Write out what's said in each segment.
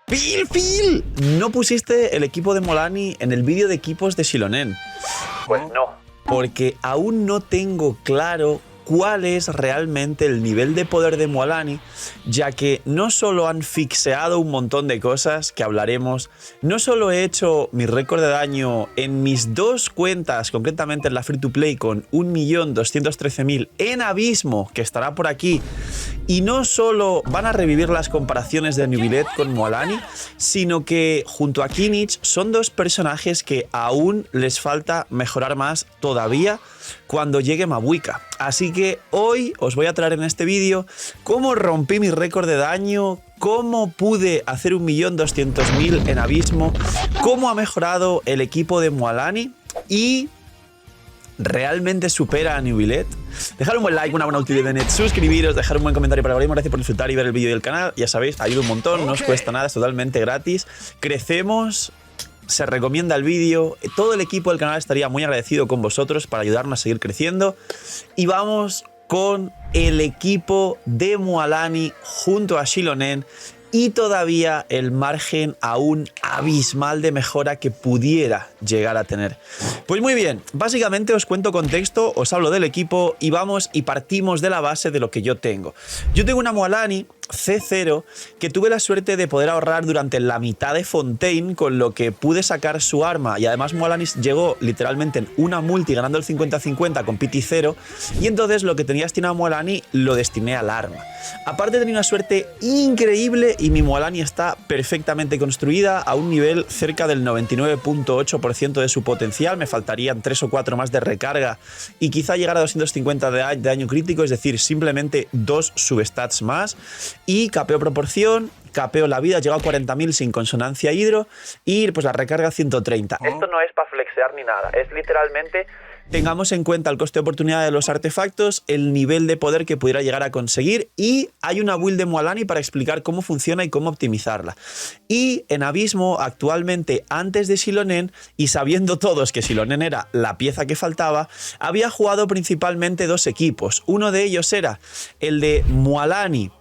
Phil, no pusiste el equipo de Moalani en el vídeo de equipos de Xilonen. Pues no. Porque aún no tengo claro cuál es realmente el nivel de poder de Moalani, ya que no solo han fixeado un montón de cosas que hablaremos, no solo he hecho mi récord de daño en mis dos cuentas, concretamente en la Free to Play con 1.213.000 en Abismo, que estará por aquí, y no solo van a revivir las comparaciones de Neuvillette con Moalani, sino que junto a Kimmich son dos personajes que aún les falta mejorar más todavía cuando llegue Mabuika. Así que hoy os voy a traer en este vídeo cómo rompí mi récord de daño, cómo pude hacer 1.200.000 en Abismo, cómo ha mejorado el equipo de Moalani y ¿realmente supera a Neuvillette? Dejad un buen like, una buena utilidad de net, suscribiros, dejar un buen comentario para el gracias por disfrutar y ver el vídeo del canal. Ya sabéis, ayuda un montón, no os cuesta nada, es totalmente gratis. Crecemos. Se recomienda el vídeo, todo el equipo del canal estaría muy agradecido con vosotros para ayudarnos a seguir creciendo. Y vamos con el equipo de Moalani junto a Xilonen y todavía el margen aún abismal de mejora que pudiera llegar a tener. Pues muy bien, básicamente os cuento contexto, os hablo del equipo y vamos y partimos de la base de lo que yo tengo. Yo tengo una Moalani C0 que tuve la suerte de poder ahorrar durante la mitad de Fontaine, con lo que pude sacar su arma, y además Moalani llegó literalmente en una multi ganando el 50-50 con Pity 0, y entonces lo que tenía destinado a Moalani lo destiné al arma. Aparte tenía una suerte increíble y mi Moalani está perfectamente construida a un nivel cerca del 99.8% de su potencial. Me faltarían 3 o 4 más de recarga y quizá llegar a 250 de daño crítico, es decir, simplemente 2 substats más. Y capeo proporción, capeo la vida, llega a 40.000 sin consonancia hidro y pues la recarga 130. Esto no es para flexear ni nada, es literalmente... Tengamos en cuenta el coste de oportunidad de los artefactos, el nivel de poder que pudiera llegar a conseguir, y hay una build de Moalani para explicar cómo funciona y cómo optimizarla. Y en Abismo, actualmente, antes de Xilonen, y sabiendo todos que Xilonen era la pieza que faltaba, había jugado principalmente dos equipos. Uno de ellos era el de Moalani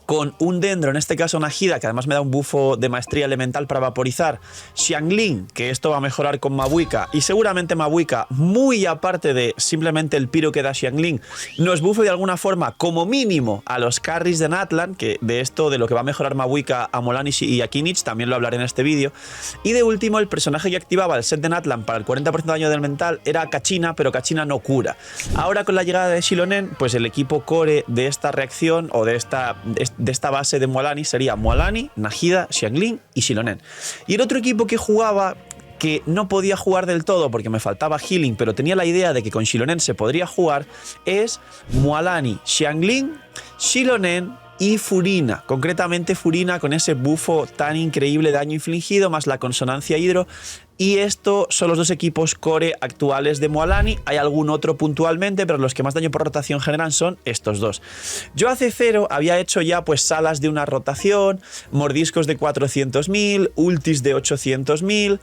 con un Dendro, en este caso Najida, que además me da un bufo de maestría elemental para vaporizar, Xiangling, que esto va a mejorar con Mabuika, y seguramente Mabuika, muy aparte de simplemente el piro que da Xiangling, nos bufe de alguna forma, como mínimo, a los carries de Natlan, que de esto, de lo que va a mejorar Mabuika a Moalani y a Kimmich, también lo hablaré en este vídeo. Y de último, el personaje que activaba el set de Natlan para el 40% de daño del mental era Kachina, pero Kachina no cura. Ahora con la llegada de Xilonen, pues el equipo core de esta reacción, o de esta base de Moalani, sería Moalani, Najida, Xiangling y Xilonen. Y el otro equipo que jugaba, que no podía jugar del todo porque me faltaba healing, pero tenía la idea de que con Xilonen se podría jugar, es Moalani, Xiangling, Xilonen y Furina, concretamente Furina con ese bufo tan increíble de daño infligido más la consonancia hidro. Y esto son los dos equipos core actuales de Moalani. Hay algún otro puntualmente, pero los que más daño por rotación generan son estos dos. Yo a C0 había hecho ya pues salas de una rotación, mordiscos de 400.000, ultis de 800.000,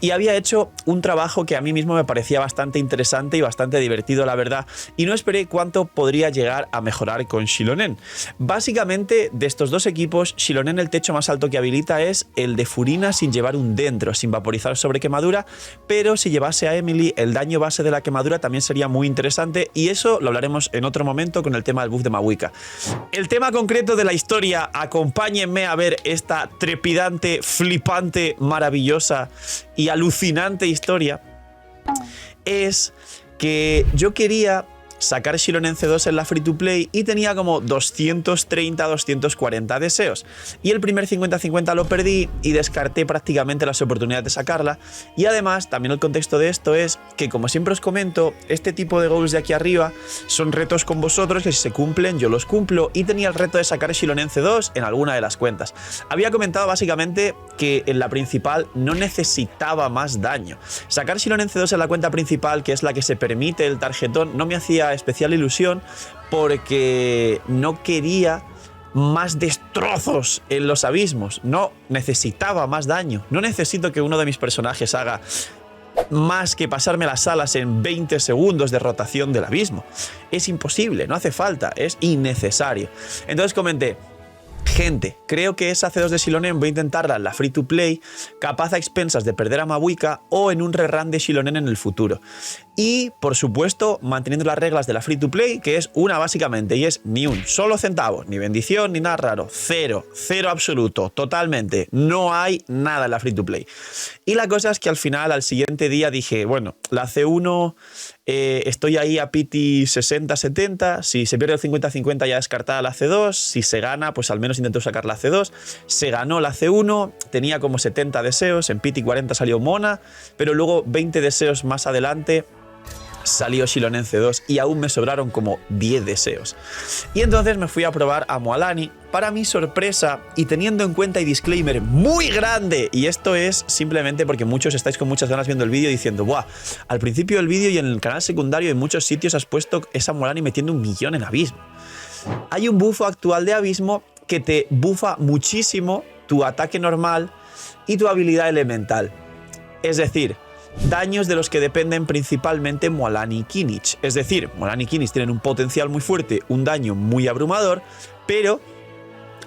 y había hecho un trabajo que a mí mismo me parecía bastante interesante y bastante divertido, la verdad, y no esperé cuánto podría llegar a mejorar con Xilonen. Básicamente, de estos dos equipos, Xilonen el techo más alto que habilita es el de Furina sin llevar un Dendro, sin vaporizar sobre quemadura, pero si llevase a Emily, el daño base de la quemadura también sería muy interesante, y eso lo hablaremos en otro momento con el tema del buff de Mabuika. El tema concreto de la historia, acompáñenme a ver esta trepidante, flipante, maravillosa y alucinante historia, es que yo quería sacar Xilonen C2 en la Free to Play y tenía como 230-240 deseos. Y el primer 50-50 lo perdí y descarté prácticamente las oportunidades de sacarla. Y además, también el contexto de esto es que, como siempre os comento, este tipo de goals de aquí arriba son retos con vosotros que si se cumplen, yo los cumplo, y tenía el reto de sacar Xilonen C2 en alguna de las cuentas. Había comentado básicamente que en la principal no necesitaba más daño. Sacar Xilonen C2 en la cuenta principal, que es la que se permite el tarjetón, no me hacía especial ilusión porque no quería más destrozos en los abismos, no necesitaba más daño, no necesito que uno de mis personajes haga más que pasarme las salas en 20 segundos de rotación del abismo. Es imposible, no hace falta, es innecesario. Entonces comenté, Gente, creo que esa C2 de Xilonen voy a intentarla en la Free to Play, capaz a expensas de perder a Mabuika o en un rerun de Xilonen en el futuro. Y, por supuesto, manteniendo las reglas de la Free to Play, que es una básicamente, y es ni un solo centavo, ni bendición, ni nada raro. Cero absoluto, totalmente. No hay nada en la Free to Play. Y la cosa es que al final, al siguiente día, dije, bueno, la C1... estoy ahí a piti 60-70, si se pierde el 50-50 ya descartada la C2, si se gana pues al menos intento sacar la C2, se ganó la C1, tenía como 70 deseos, en piti 40 salió Mona, pero luego 20 deseos más adelante salió Xilonen C2 y aún me sobraron como 10 deseos. Y entonces me fui a probar a Moalani. Para mi sorpresa, y teniendo en cuenta y disclaimer muy grande, y esto es simplemente porque muchos estáis con muchas ganas viendo el vídeo diciendo, buah, al principio del vídeo y en el canal secundario en muchos sitios has puesto esa Moalani metiendo 1 millón en Abismo. Hay un bufo actual de Abismo que te bufa muchísimo tu ataque normal y tu habilidad elemental. Es decir, daños de los que dependen principalmente Moalani y Kinich. Es decir, Moalani y Kinich tienen un potencial muy fuerte, un daño muy abrumador, pero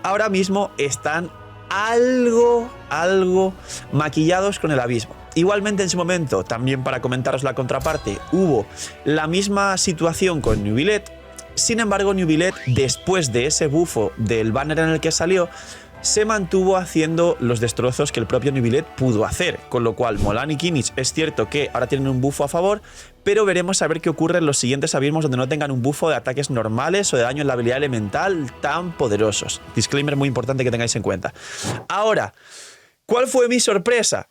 ahora mismo están algo maquillados con el Abismo. Igualmente en su momento, también para comentaros la contraparte, hubo la misma situación con Neuvillette. Sin embargo, Neuvillette, después de ese bufo del banner en el que salió, se mantuvo haciendo los destrozos que el propio Neuvillette pudo hacer, con lo cual Moalani y Kinich es cierto que ahora tienen un bufo a favor, pero veremos a ver qué ocurre en los siguientes abismos donde no tengan un bufo de ataques normales o de daño en la habilidad elemental tan poderosos. Disclaimer muy importante que tengáis en cuenta. Ahora, ¿cuál fue mi sorpresa?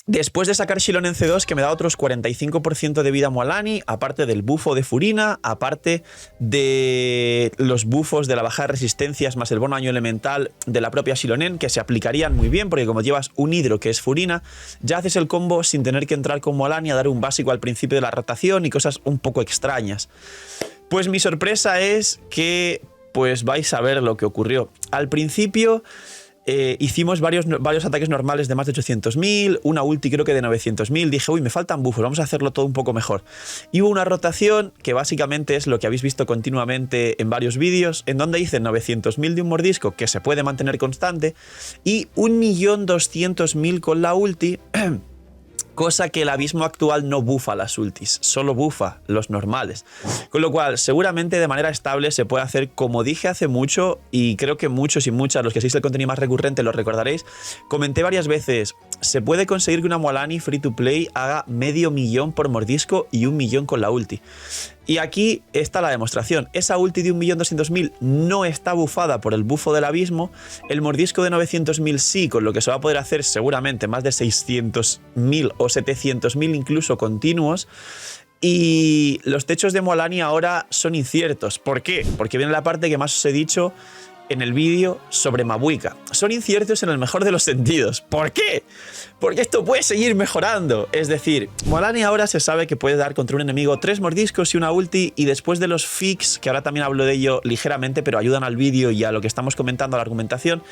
Después de sacar Xilonen C2, que me da otros 45% de vida Moalani, aparte del bufo de Furina, aparte de los bufos de la bajada de resistencias más el bono daño elemental de la propia Xilonen, que se aplicarían muy bien, porque como llevas un hidro que es Furina, ya haces el combo sin tener que entrar con Moalani a dar un básico al principio de la rotación y cosas un poco extrañas. Pues mi sorpresa es que pues vais a ver lo que ocurrió. Al principio... hicimos varios ataques normales de más de 800.000, una ulti creo que de 900.000, dije, uy, me faltan bufos, vamos a hacerlo todo un poco mejor. Y hubo una rotación que básicamente es lo que habéis visto continuamente en varios vídeos, en donde hice 900.000 de un mordisco que se puede mantener constante y 1.200.000 con la ulti, cosa que el Abismo actual no bufa las ultis, solo bufa los normales. Con lo cual, seguramente de manera estable se puede hacer, como dije hace mucho, y creo que muchos y muchas, los que seguís el contenido más recurrente lo recordaréis, comenté varias veces, se puede conseguir que una Moalani free to play haga 500.000 por mordisco y 1 millón con la ulti. Y aquí está la demostración. Esa ulti de 1.200.000 no está bufada por el bufo del Abismo. El mordisco de 900.000 sí, con lo que se va a poder hacer seguramente más de 600.000 o 700.000 incluso continuos. Y los techos de Moalani ahora son inciertos. ¿Por qué? Porque viene la parte que más os he dicho en el vídeo sobre Mabuika. Son inciertos en el mejor de los sentidos. ¿Por qué? Porque esto puede seguir mejorando. Es decir, Moalani ahora se sabe que puede dar contra un enemigo 3 mordiscos y una ulti, y después de los fix, que ahora también hablo de ello ligeramente, pero ayudan al vídeo y a lo que estamos comentando, a la argumentación,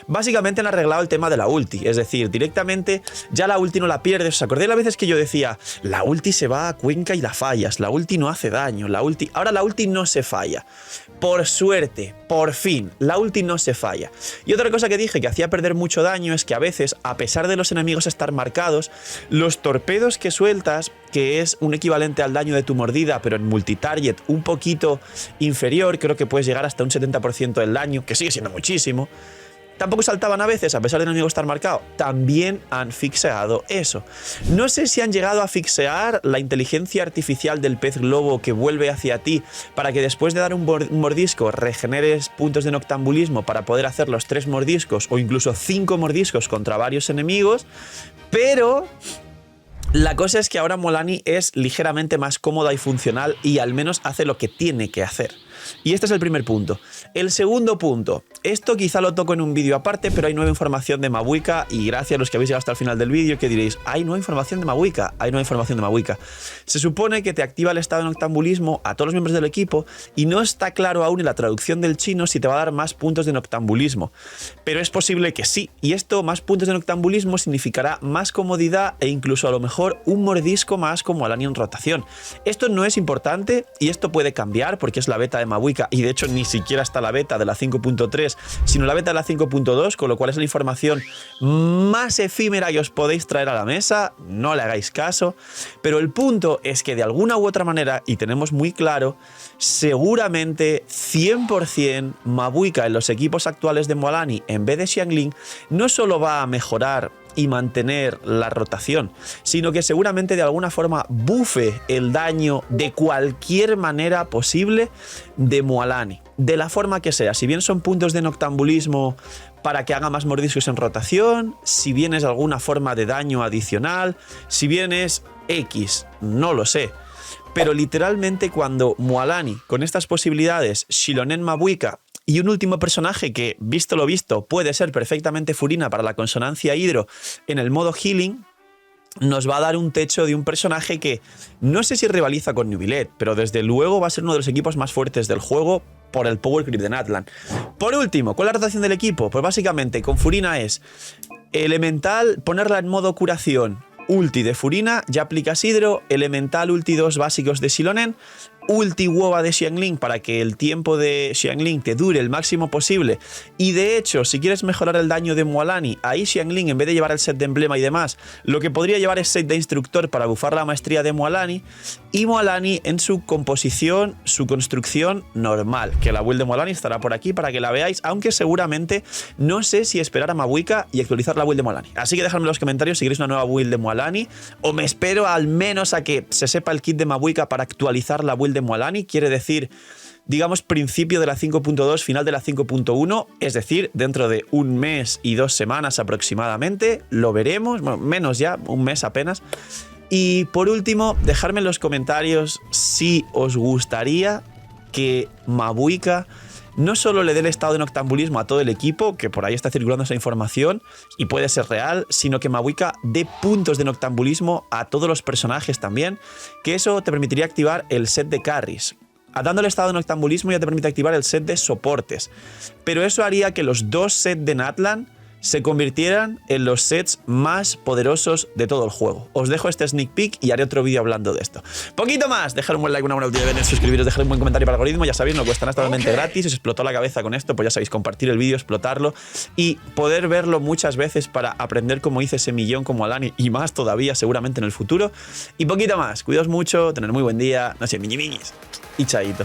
básicamente han arreglado el tema de la ulti. Es decir, directamente ya la ulti no la pierdes. ¿Os acordáis las veces que yo decía, la ulti se va a Cuenca y la fallas, la ulti no hace daño, la ulti... Ahora la ulti no se falla. Por suerte, por fin, la ulti no se falla. Y otra cosa que dije que hacía perder mucho daño es que a veces, a pesar de los enemigos estar marcados, los torpedos que sueltas, que es un equivalente al daño de tu mordida, pero en multitarget un poquito inferior, creo que puedes llegar hasta un 70% del daño, que sigue siendo muchísimo, tampoco saltaban a veces, a pesar del enemigo estar marcado. También han fixeado eso. No sé si han llegado a fixear la inteligencia artificial del pez globo que vuelve hacia ti para que después de dar un mordisco regeneres puntos de noctambulismo para poder hacer los 3 mordiscos o incluso 5 mordiscos contra varios enemigos, pero... la cosa es que ahora Moalani es ligeramente más cómoda y funcional y al menos hace lo que tiene que hacer. Y este es el primer punto. El segundo punto, esto quizá lo toco en un vídeo aparte, pero hay nueva información de Mabuika y gracias a los que habéis llegado hasta el final del vídeo que diréis, hay nueva información de Mabuika, hay nueva información de Mabuika. Se supone que te activa el estado de noctambulismo a todos los miembros del equipo y no está claro aún en la traducción del chino si te va a dar más puntos de noctambulismo. Pero es posible que sí, y esto, más puntos de noctambulismo, significará más comodidad e incluso a lo mejor un mordisco más como Moalani en rotación. Esto no es importante y esto puede cambiar porque es la beta de Mabuika y de hecho ni siquiera está la beta de la 5.3 finales, sino la beta de la 5.2, con lo cual es la información más efímera que os podéis traer a la mesa. No le hagáis caso. Pero el punto es que de alguna u otra manera, y tenemos muy claro, seguramente 100% Mabuika en los equipos actuales de Mualani en vez de Xiangling no solo va a mejorar y mantener la rotación, sino que seguramente de alguna forma bufe el daño de cualquier manera posible de Mualani, de la forma que sea. Si bien son puntos de noctambulismo para que haga más mordiscos en rotación, si bien es alguna forma de daño adicional, si bien es X, no lo sé. Pero literalmente cuando Mualani, con estas posibilidades, Xilonen Mabuika y un último personaje que, visto lo visto, puede ser perfectamente Furina para la consonancia hidro en el modo healing, nos va a dar un techo de un personaje que no sé si rivaliza con Nubilet, pero desde luego va a ser uno de los equipos más fuertes del juego por el power creep de Natlan. Por último, ¿cuál es la rotación del equipo? Pues básicamente con Furina es elemental, ponerla en modo curación, ulti de Furina, ya aplicas hidro, elemental, ulti 2 básicos de Xilonen, ulti Woba de Xiangling para que el tiempo de Xiangling te dure el máximo posible. Y de hecho, si quieres mejorar el daño de Mualani, ahí Xiangling, en vez de llevar el set de emblema y demás, lo que podría llevar es set de instructor para bufar la maestría de Mualani, y Mualani en su composición, su construcción normal, que la build de Mualani estará por aquí para que la veáis, aunque seguramente no sé si esperar a Mabuika y actualizar la build de Mualani. Así que dejadme en los comentarios si queréis una nueva build de Mualani, o me espero al menos a que se sepa el kit de Mabuika para actualizar la build de Mualani, quiere decir, digamos, principio de la 5.2, final de la 5.1, es decir, dentro de un mes y 2 semanas aproximadamente, lo veremos, bueno, menos ya, un mes apenas. Y por último, dejadme en los comentarios si os gustaría que Mabuika no solo le dé el estado de noctambulismo a todo el equipo, que por ahí está circulando esa información y puede ser real, sino que Mabuika dé puntos de noctambulismo a todos los personajes también, que eso te permitiría activar el set de carries. Dándole estado de noctambulismo ya te permite activar el set de soportes, pero eso haría que los dos sets de Natlan se convirtieran en los sets más poderosos de todo el juego. Os dejo este sneak peek y haré otro vídeo hablando de esto. Poquito más, dejar un buen like, una buena utilidad, suscribiros, dejar un buen comentario para el algoritmo, ya sabéis, no cuesta nada, totalmente gratis. Si os explotó la cabeza con esto, pues ya sabéis, compartir el vídeo, explotarlo y poder verlo muchas veces para aprender cómo hice ese millón como Alani y más todavía seguramente en el futuro. Y poquito más, cuidaos mucho, tener muy buen día, no sé, miñis y chaito.